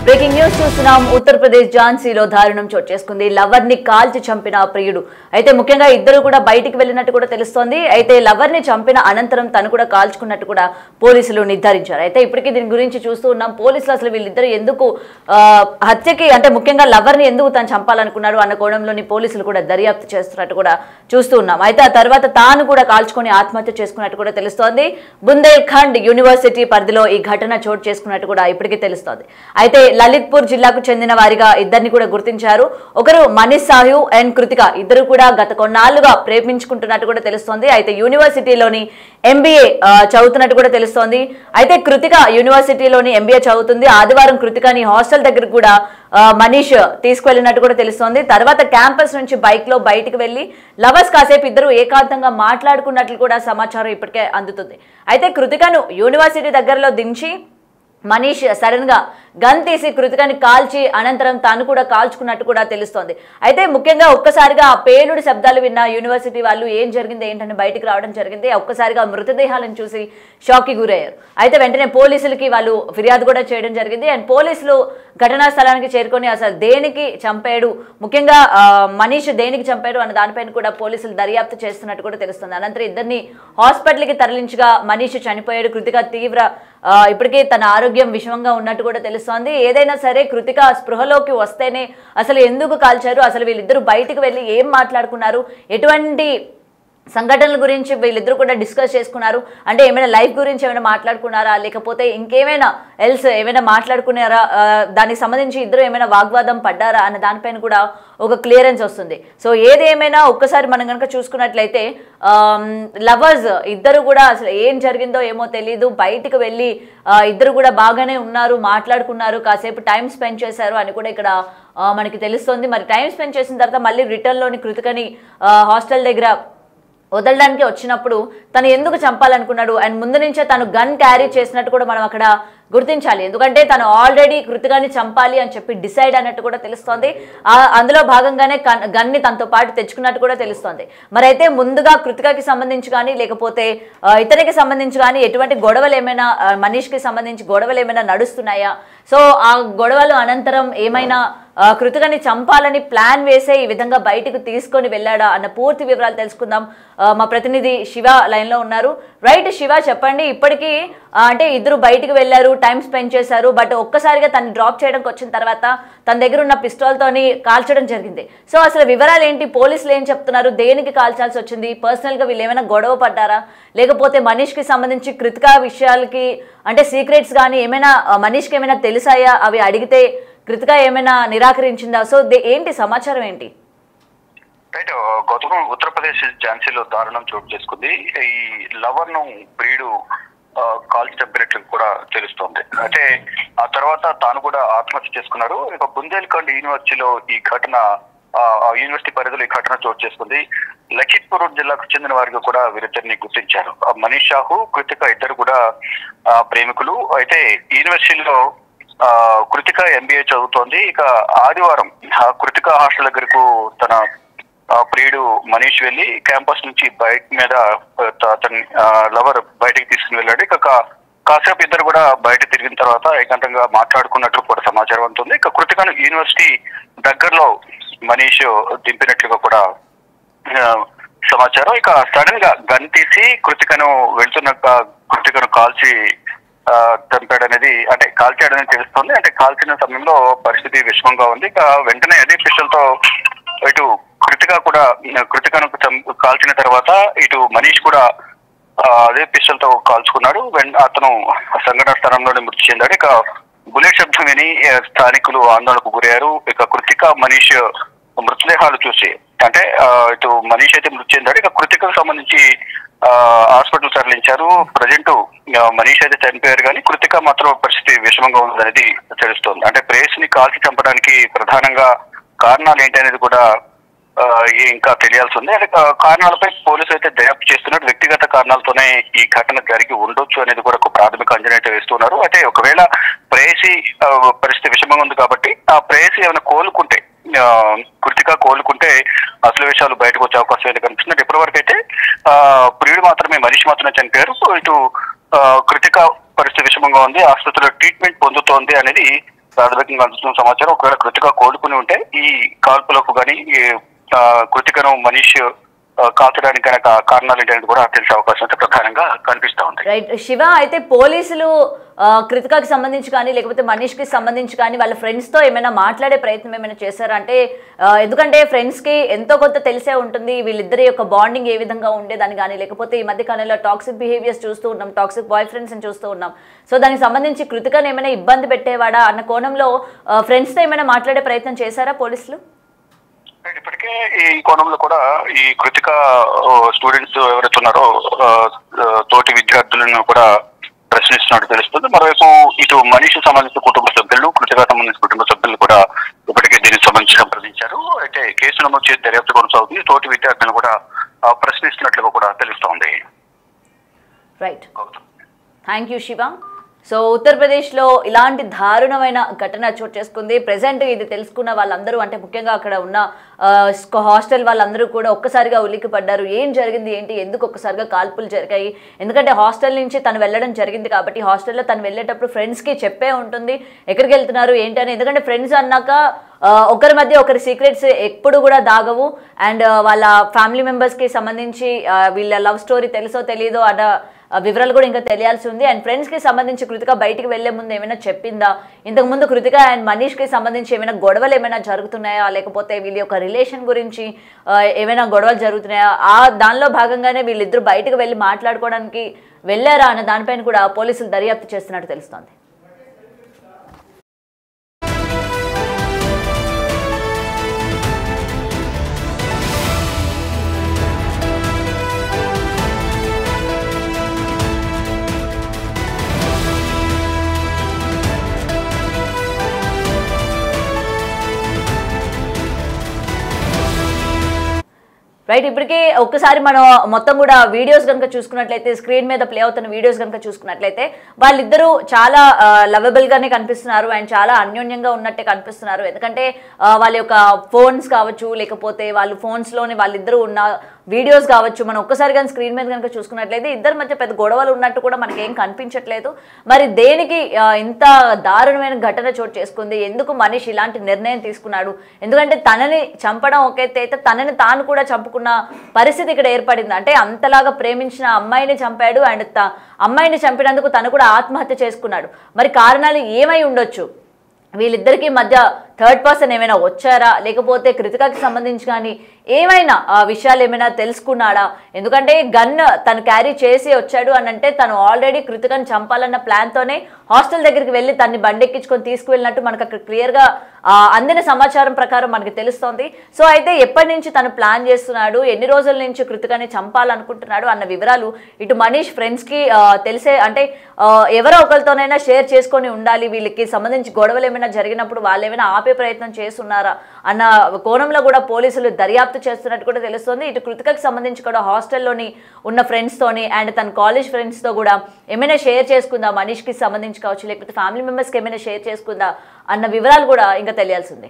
Breaking news చూస్తున్నాం. ఉత్తరప్రదేశ్ ఝాన్సీలో దారుణం చోటు చేసుకుంది. లవర్ ని కాల్చి చంపిన ప్రియుడు. అయితే ముఖ్యంగా ఇద్దరు కూడా బయటికి వెళ్ళినట్టు కూడా తెలుస్తోంది. అయితే లవర్ ని చంపిన అనంతరం తను కూడా కాల్చుకున్నట్టు కూడా పోలీసులు నిర్ధారించారు. అయితే ఇప్పటికీ దీని గురించి చూస్తూ ఉన్నాం. పోలీసులు అసలు వీళ్ళిద్దరు ఎందుకు హత్యకి అంటే ముఖ్యంగా లవర్ ని ఎందుకు తను చంపాలనుకున్నారు అన్న కోణంలోని పోలీసులు కూడా దర్యాప్తు చేస్తున్నట్టు కూడా చూస్తూ ఉన్నాం. అయితే ఆ తర్వాత తాను కూడా కాల్చుకొని ఆత్మహత్య చేసుకున్నట్టు కూడా తెలుస్తోంది. బుందేల్ఖండ్ యూనివర్సిటీ పరిధిలో ఈ ఘటన చోటు చేసుకున్నట్టు కూడా ఇప్పటికీ తెలుస్తోంది. అయితే లలిత్పూర్ జిల్లాకు చెందిన వారిగా ఇద్దరిని కూడా గుర్తించారు. ఒకరు మనీష్ సాహు అండ్ కృతిక, ఇద్దరు కూడా గత కొన్నాళ్లుగా ప్రేమించుకుంటున్నట్టు కూడా తెలుస్తోంది. అయితే యూనివర్సిటీలోని ఎంబీఏ చదువుతున్నట్టు కూడా తెలుస్తోంది. అయితే కృతిక యూనివర్సిటీలోని ఎంబీఏ చదువుతుంది. ఆదివారం కృతికని హాస్టల్ దగ్గర కూడా మనీష్ తీసుకువెళ్ళినట్టు కూడా తెలుస్తోంది. తర్వాత క్యాంపస్ నుంచి బైక్ లో బయటకు వెళ్లి లవర్స్ కాసేపు ఇద్దరు ఏకాంతంగా మాట్లాడుకున్నట్లు కూడా సమాచారం ఇప్పటికే అందుతుంది. అయితే కృతికను యూనివర్సిటీ దగ్గరలో దించి మనీష్ సడన్ గా గన్ తీసి కృతికని కాల్చి అనంతరం తాను కూడా కాల్చుకున్నట్టు కూడా తెలుస్తోంది. అయితే ముఖ్యంగా ఒక్కసారిగా ఆ పేలుడు శబ్దాలు విన్న యూనివర్సిటీ వాళ్ళు ఏం జరిగింది ఏంటని బయటికి రావడం జరిగింది. ఒక్కసారిగా మృతదేహాలను చూసి షాక్ కి గురయ్యారు. అయితే వెంటనే పోలీసులకి వాళ్ళు ఫిర్యాదు కూడా చేయడం జరిగింది. అండ్ పోలీసులు ఘటనా స్థలానికి చేరుకొని అసలు దేనికి చంపాడు, ముఖ్యంగా మనీష్ దేనికి చంపాడు అన్న దానిపైన కూడా పోలీసులు దర్యాప్తు చేస్తున్నట్టు కూడా తెలుస్తుంది. అనంతరం ఇద్దరిని హాస్పిటల్కి తరలించగా మనీష్ చనిపోయాడు. కృతిక తీవ్ర ఇప్పటికే తన ఆరోగ్యం విషమంగా ఉన్నట్టు కూడా తెలుస్తోంది. ఏదైనా సరే కృతిక స్పృహలోకి వస్తేనే అసలు ఎందుకు కాల్చారు, అసలు వీళ్ళిద్దరూ బయటికి వెళ్ళి ఏం మాట్లాడుకున్నారు, ఎటువంటి సంఘటనల గురించి వీళ్ళిద్దరూ కూడా డిస్కస్ చేసుకున్నారు, అంటే ఏమైనా లైఫ్ గురించి ఏమైనా మాట్లాడుకున్నారా, లేకపోతే ఇంకేమైనా ఎల్స్ ఏమైనా మాట్లాడుకున్నారా, దానికి సంబంధించి ఇద్దరు ఏమైనా వాగ్వాదం పడ్డారా అన్న దానిపైన కూడా ఒక క్లియరెన్స్ వస్తుంది. సో ఏది ఏమైనా ఒక్కసారి మనం కనుక చూసుకున్నట్లయితే లవర్స్ ఇద్దరు కూడా అసలు ఏం జరిగిందో ఏమో తెలీదు, బయటికి వెళ్ళి ఇద్దరు కూడా బాగానే ఉన్నారు, మాట్లాడుకున్నారు, కాసేపు టైం స్పెండ్ చేశారు అని కూడా ఇక్కడ మనకి తెలుస్తుంది. మరి టైం స్పెండ్ చేసిన తర్వాత మళ్ళీ రిటర్న్లోని కృతికని హాస్టల్ దగ్గర వదలడానికి వచ్చినప్పుడు తను ఎందుకు చంపాలనుకున్నాడు అండ్ ముందు నుంచే తను గన్ క్యారీ చేసినట్టు కూడా మనం అక్కడ గుర్తించాలి. ఎందుకంటే తను ఆల్రెడీ కృతికని చంపాలి అని చెప్పి డిసైడ్ అన్నట్టు కూడా తెలుస్తోంది. అందులో భాగంగానే గన్ని తనతో పాటు తెచ్చుకున్నట్టు కూడా తెలుస్తోంది. మరి అయితే ముందుగా కృతికకి సంబంధించి కానీ లేకపోతే ఇతనికి సంబంధించి కానీ ఎటువంటి గొడవలు ఏమైనా మనీష్కి సంబంధించి గొడవలు ఏమైనా నడుస్తున్నాయా, సో ఆ గొడవలు అనంతరం ఏమైనా కృతికని చంపాలని ప్లాన్ వేసే ఈ విధంగా బయటకు తీసుకొని వెళ్ళాడా అన్న పూర్తి వివరాలు తెలుసుకుందాం. మా ప్రతినిధి శివ లైన్ లో ఉన్నారు. రైట్ శివ, చెప్పండి. ఇప్పటికీ అంటే ఇద్దరు బయటికి వెళ్ళారు, టైం స్పెండ్ చేశారు, బట్ ఒక్కసారిగా తను డ్రాప్ చేయడానికి వచ్చిన తర్వాత తన దగ్గర ఉన్న పిస్టల్ తోని కాల్చడం జరిగింది. సో అసలు వివరాలు ఏంటి, పోలీసులు ఏం చెప్తున్నారు, దేనికి కాల్చాల్సి వచ్చింది, పర్సనల్ గా వీళ్ళు ఏమైనా గొడవ పడ్డారా, లేకపోతే మనీష్ కి సంబంధించి కృతిక విషయాలకి అంటే సీక్రెట్స్ కానీ ఏమైనా మనీష్కి ఏమైనా తెలిసాయా, అవి అడిగితే కృతిక ఏమైనా నిరాకరించిందా, సో ఏంటి సమాచారం ఏంటి? రైట్, గౌతమ్, ఉత్తరప్రదేశ్ ఝాన్సీలో దారుణం చోటు చేసుకుంది. ఈ లవర్ ను ప్రియుడు కాల్చి చంపినట్లు కూడా తెలుస్తోంది. అంటే ఆ తర్వాత తాను కూడా ఆత్మహత్య చేసుకున్నారు. ఇక బుందేల్ఖండ్ యూనివర్సిటీలో ఈ ఘటన యూనివర్సిటీ పరిధిలో ఈ ఘటన చోటు చేసుకుంది. లఖిత్పూర్ జిల్లాకు చెందిన వారికి కూడా వీరిద్దరిని గుర్తించారు. మనీష్ సాహు, కృతిక ఇద్దరు కూడా ప్రేమికులు. అయితే యూనివర్సిటీలో కృతిక ఎంబీఏ చదువుతోంది. ఇక ఆదివారం కృతిక హాస్టల్ దగ్గరకు తన ప్రియుడు మనీష్ వెళ్లి క్యాంపస్ నుంచి బైక్ మీద అతని లవర్ బయటకు తీసుకుని వెళ్ళాడు. ఇక కాసేపు ఇద్దరు కూడా బయట తిరిగిన తర్వాత ఏకాంతంగా మాట్లాడుకున్నట్లు కూడా సమాచారం ఉంటుంది. ఇక కృతికను యూనివర్సిటీ దగ్గరలో మనీష్ దింపినట్లుగా కూడా సమాచారం. ఇక సడన్ గా గన్ తీసి కృతికను కాల్చి చంపాడనేది అంటే కాల్చాడని తెలుస్తుంది. అంటే కాల్చిన సమయంలో పరిస్థితి విషమంగా ఉంది. ఇక వెంటనే అదే పిస్టల్ తో ఇటు కృతికను కాల్చిన తర్వాత ఇటు మనీష్ కూడా అదే పిస్టల్ తో కాల్చుకున్నాడు. అతను సంఘటన స్థలంలోనే మృతి చెందాడు. ఇక బుల్లెట్ శబ్దం విని స్థానికులు ఆందోళనకు గురయ్యారు. ఇక కృతిక మనీష్ మృతదేహాలు చూసి అంటే ఇటు మనీష్ అయితే మృతి చెందాడు. ఇక కృతికకు సంబంధించి హాస్పిటల్ తరలించారు. ప్రజెంట్ మనీష్ అయితే చనిపోయారు, కానీ కృతిక మాత్రం పరిస్థితి విషమంగా ఉందనేది తెలుస్తోంది. అంటే ప్రేస్ ని కాల్చి చంపడానికి ప్రధానంగా కారణాలు ఏంటి అనేది కూడా ఇంకా తెలియాల్సి ఉంది. అంటే కారణాలపై పోలీసులు అయితే దర్యాప్తు చేస్తున్నారు. వ్యక్తిగత కారణాలతోనే ఈ ఘటన జరిగి ఉండొచ్చు అనేది కూడా ఒక ప్రాథమిక అంచనా అయితే వేస్తున్నారు. అయితే ఒకవేళ ప్రేయసి పరిస్థితి విషమంగా ఉంది కాబట్టి ఆ ప్రేయసి ఏమైనా కోలుకుంటే కృతిక కోలుకుంటే అసలు విషయాలు బయటకు వచ్చే అవకాశం అయితే కనిపిస్తుంది. ఇప్పటివరకు అయితే ప్రియుడు మాత్రమే మనీష్ మాత్రమే చనిపోయారు. ఇటు కృతిక పరిస్థితి విషమంగా ఉంది, ఆసుపత్రిలో ట్రీట్మెంట్ పొందుతోంది అనేది ప్రాథమికంగా అందుతున్న సమాచారం ఒకవేళ కృతిక కోలుకుని ఉంటే ఈ కాల్పులకు కానీ కృతికను మనీష్ కాల్చడానికి కనుక కారణాలు ఏంటనేది కూడా తెలిసే అవకాశం అయితే ప్రధానంగా కనిపిస్తా ఉంది. రైట్ శివ, అయితే పోలీసులు కృతికకి సంబంధించి కానీ లేకపోతే మనీష్కి సంబంధించి కానీ వాళ్ళ ఫ్రెండ్స్తో ఏమైనా మాట్లాడే ప్రయత్నం ఏమైనా చేశారా? అంటే ఎందుకంటే ఫ్రెండ్స్కి ఎంతో కొంత తెలిసే ఉంటుంది వీళ్ళిద్దరి యొక్క బాండింగ్ ఏ విధంగా ఉండేదని కానీ, లేకపోతే ఈ మధ్య కాలంలో టాక్సిక్ బిహేవియర్స్ చూస్తూ ఉన్నాం, టాక్సిక్ బాయ్ ఫ్రెండ్స్ని చూస్తూ ఉన్నాం. సో దానికి సంబంధించి కృతికను ఏమైనా ఇబ్బంది పెట్టేవాడా అన్న కోణంలో ఫ్రెండ్స్తో ఏమైనా మాట్లాడే ప్రయత్నం చేశారా పోలీసులు? ఇప్పటికే ఈ కోణంలో కూడా ఈ కృతిక స్టూడెంట్స్ ఎవరైతే ఉన్నారో తోటి విద్యార్థులను కూడా ప్రశ్నిస్తున్నట్టు తెలుస్తుంది. మరోవైపు ఇటు మనీష్ సంబంధించిన కుటుంబ సభ్యులు, కృతిక సంబంధించిన కుటుంబ సభ్యులు కూడా ఇప్పటికే దీనికి సంబంధించి సంప్రదించారు. అయితే కేసు నమోదు చేసి దర్యాప్తు కొనసాగుతుంది. తోటి విద్యార్థులను కూడా ప్రశ్నిస్తున్నట్లుగా కూడా తెలుస్తోంది. Right, thank you Shiva. So ఉత్తరప్రదేశ్లో ఇలాంటి దారుణమైన ఘటన చోటు చేసుకుంది. ప్రెసెంట్ ఇది తెలుసుకున్న వాళ్ళందరూ, అంటే ముఖ్యంగా అక్కడ ఉన్న హాస్టల్ వాళ్ళందరూ కూడా ఒక్కసారిగా ఉలిక్కిపడ్డారు. ఏం జరిగింది, ఏంటి, ఎందుకు ఒక్కసారిగా కాల్పులు జరిగాయి? ఎందుకంటే హాస్టల్ నుంచి తను వెళ్ళడం జరిగింది కాబట్టి హాస్టల్లో తను వెళ్ళేటప్పుడు ఫ్రెండ్స్కి చెప్పే ఉంటుంది ఎక్కడికి వెళ్తున్నారు ఏంటి అని. ఎందుకంటే ఫ్రెండ్స్ అన్నాక ఒకరి మధ్య ఒకరి సీక్రెట్స్ ఎప్పుడు కూడా దాగవు. అండ్ వాళ్ళ ఫ్యామిలీ మెంబర్స్కి సంబంధించి వీళ్ళ లవ్ స్టోరీ తెలుసో తెలియదో అన్న వివరాలు కూడా ఇంకా తెలియాల్సి ఉంది. అండ్ ఫ్రెండ్స్కి సంబంధించి కృతిక బయటికి వెళ్లే ముందు ఏమైనా చెప్పిందా? ఇంతకుముందు కృతిక అండ్ మనీష్కి సంబంధించి ఏమైనా గొడవలు ఏమైనా జరుగుతున్నాయా, లేకపోతే వీళ్ళ యొక్క రిలేషన్ గురించి ఏమైనా గొడవలు జరుగుతున్నాయా, దానిలో భాగంగానే వీళ్ళిద్దరూ బయటకు వెళ్ళి మాట్లాడుకోవడానికి వెళ్ళారా అన్న దానిపైన కూడా పోలీసులు దర్యాప్తు చేస్తున్నట్టు తెలుస్తోంది. రైట్, ఇప్పటికే ఒక్కసారి మనం మొత్తం కూడా వీడియోస్ కనుక చూసుకున్నట్లయితే, స్క్రీన్ మీద ప్లే అవుతున్న వీడియోస్ కనుక చూసుకున్నట్లయితే వాళ్ళిద్దరూ చాలా లవబుల్ గానే కనిపిస్తున్నారు అండ్ చాలా అన్యోన్యంగా ఉన్నట్టే కనిపిస్తున్నారు. ఎందుకంటే వాళ్ళ యొక్క ఫోన్స్ కావచ్చు, లేకపోతే వాళ్ళు ఫోన్స్లోని వాళ్ళిద్దరూ ఉన్న వీడియోస్ కావచ్చు, మనం ఒక్కసారి కానీ స్క్రీన్ మీద కనుక చూసుకున్నట్లయితే ఇద్దరి మధ్య పెద్ద గొడవలు ఉన్నట్టు కూడా మనకి ఏం కనిపించట్లేదు. మరి దేనికి ఇంత దారుణమైన ఘటన చోటు చేసుకుంది? ఎందుకు మనీష్ ఇలాంటి నిర్ణయం తీసుకున్నాడు? ఎందుకంటే తనని చంపడం ఒకైతే అయితే తనని తాను కూడా చంపుకున్న పరిస్థితి ఇక్కడ ఏర్పడింది. అంటే అంతలాగా ప్రేమించిన అమ్మాయిని చంపాడు అండ్ అమ్మాయిని చంపినందుకు తను కూడా ఆత్మహత్య చేసుకున్నాడు. మరి కారణాలు ఏమై ఉండొచ్చు? వీళ్ళిద్దరికీ మధ్య థర్డ్ పర్సన్ ఏమైనా వచ్చారా, లేకపోతే కృతికకి సంబంధించి కానీ ఏమైనా విషయాలు ఏమైనా తెలుసుకున్నాడా? ఎందుకంటే గన్ తను క్యారీ చేసి వచ్చాడు అని అంటే తను ఆల్రెడీ కృతికను చంపాలన్న ప్లాన్తోనే హాస్టల్ దగ్గరికి వెళ్ళి తన్ని బండెక్కించుకొని తీసుకువెళ్ళినట్టు మనకు అక్కడ క్లియర్గా అందిన సమాచారం ప్రకారం మనకి తెలుస్తోంది. సో అయితే ఎప్పటి నుంచి తను ప్లాన్ చేస్తున్నాడు, ఎన్ని రోజుల నుంచి కృతికని చంపాలనుకుంటున్నాడు అన్న వివరాలు ఇటు మనీష్ ఫ్రెండ్స్కి తెలిసే, అంటే ఎవరో ఒకరితోనైనా షేర్ చేసుకొని ఉండాలి. వీళ్ళకి సంబంధించి గొడవలు ఏమైనా జరిగినప్పుడు వాళ్ళు ఏమైనా ఆపే ప్రయత్నం చేస్తున్నారా అన్న కోణంలో కూడా పోలీసులు దర్యాప్తు చేస్తున్నట్టు కూడా తెలుస్తుంది. ఇటు కృతికకి సంబంధించి కూడా హాస్టల్లోని ఉన్న ఫ్రెండ్స్తోని అండ్ తన కాలేజ్ ఫ్రెండ్స్తో కూడా ఏమైనా షేర్ చేసుకుందా, మనీష్కి సంబంధించి కావచ్చు, లేకపోతే ఫ్యామిలీ మెంబర్స్కి ఏమైనా షేర్ చేసుకుందా అన్న వివరాలు కూడా ఇంకా తెలియాల్సింది.